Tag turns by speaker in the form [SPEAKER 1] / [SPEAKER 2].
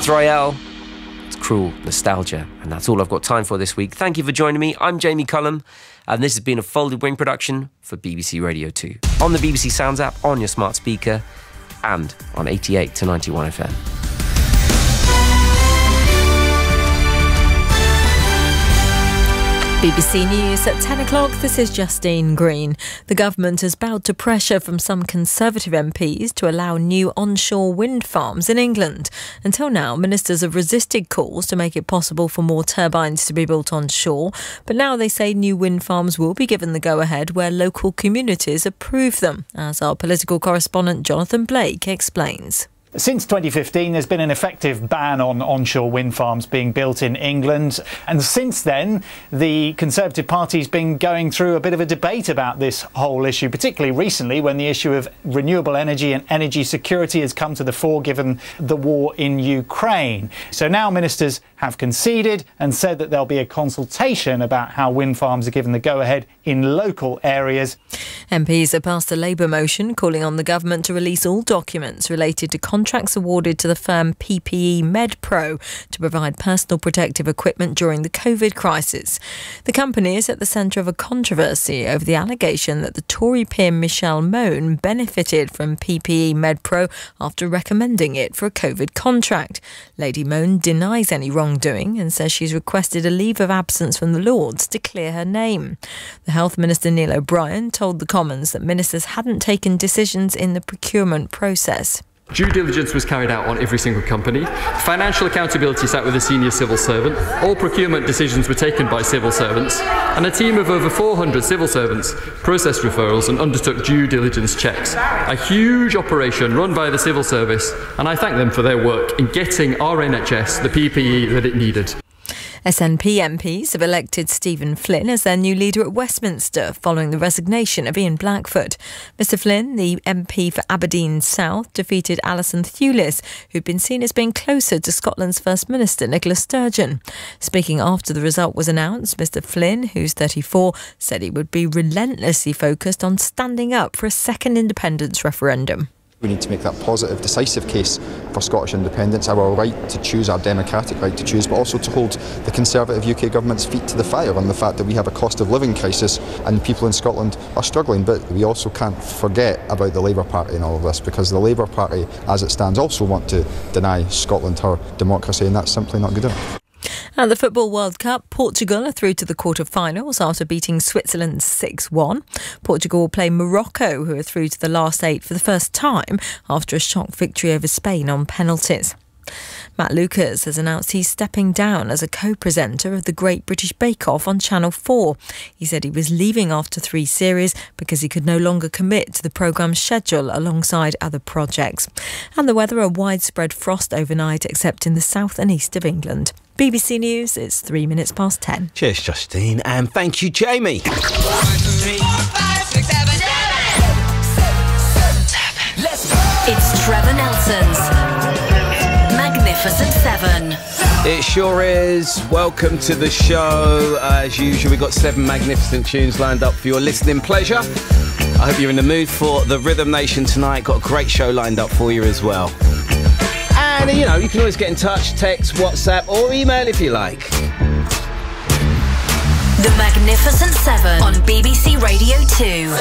[SPEAKER 1] That's Royale. It's Cruel Nostalgia. And that's all I've got time for this week. Thank you for joining me. I'm Jamie Cullum, and this has been a Folded Wing production for BBC Radio 2. On the BBC Sounds app, on your smart speaker, and on 88 to 91 FM.
[SPEAKER 2] BBC News at 10 o'clock, this is Justine Green. The government has bowed to pressure from some Conservative MPs to allow new onshore wind farms in England. Until now, ministers have resisted calls to make it possible for more turbines to be built onshore, but now they say new wind farms will be given the go-ahead where local communities approve them, as our political correspondent Jonathan Blake explains.
[SPEAKER 3] Since 2015, there's been an effective ban on onshore wind farms being built in England. And since then, the Conservative Party's been going through a bit of a debate about this whole issue, particularly recently when the issue of renewable energy and energy security has come to the fore given the war in Ukraine. So now ministers have conceded and said that there'll be a consultation about how wind farms are given the go-ahead in local areas.
[SPEAKER 2] MPs have passed a Labour motion calling on the government to release all documents related to contracts awarded to the firm PPE MedPro to provide personal protective equipment during the COVID crisis. The company is at the centre of a controversy over the allegation that the Tory peer Michelle Mone benefited from PPE MedPro after recommending it for a COVID contract. Lady Mone denies any wrongdoing and says she's requested a leave of absence from the Lords to clear her name. The Health Minister Neil O'Brien told the Commons that ministers hadn't taken decisions in the procurement process.
[SPEAKER 4] Due diligence was carried out on every single company. Financial accountability sat with a senior civil servant. All procurement decisions were taken by civil servants. And a team of over 400 civil servants processed referrals and undertook due diligence checks. A huge operation run by the civil service, and I thank them for their work in getting our NHS the PPE that it needed.
[SPEAKER 2] SNP MPs have elected Stephen Flynn as their new leader at Westminster following the resignation of Ian Blackford. Mr Flynn, the MP for Aberdeen South, defeated Alison Thewlis, who'd been seen as being closer to Scotland's First Minister Nicola Sturgeon. Speaking after the result was announced, Mr Flynn, who's 34, said he would be relentlessly focused on standing up for a second independence referendum.
[SPEAKER 5] We need to make that positive, decisive case for Scottish independence, our right to choose, our democratic right to choose, but also to hold the Conservative UK government's feet to the fire on the fact that we have a cost of living crisis and people in Scotland are struggling. But we also can't forget about the Labour Party in all of this, because the Labour Party, as it stands, also want to deny Scotland her democracy, and that's simply not good enough.
[SPEAKER 2] At the Football World Cup, Portugal are through to the quarter-finals after beating Switzerland 6-1. Portugal will play Morocco, who are through to the last 8 for the first time after a shock victory over Spain on penalties. Matt Lucas has announced he's stepping down as a co-presenter of the Great British Bake Off on Channel 4. He said he was leaving after 3 series because he could no longer commit to the programme's schedule alongside other projects. And the weather, a widespread frost overnight except in the south and east of England. BBC News, it's 3 minutes past 10.
[SPEAKER 6] Cheers, Justine, and thank you, Jamie. 1, 2, 3, 4, 5, 6, 7, 8.
[SPEAKER 7] Let's go! It's Trevor Nelson's Magnificent 7.
[SPEAKER 6] It sure is. Welcome to the show. As usual, we've got 7 magnificent tunes lined up for your listening pleasure. I hope you're in the mood for the Rhythm Nation tonight. Got a great show lined up for you as well. And, you know, you can always get in touch, text, WhatsApp or email if you like.
[SPEAKER 7] The Magnificent 7 on BBC Radio 2.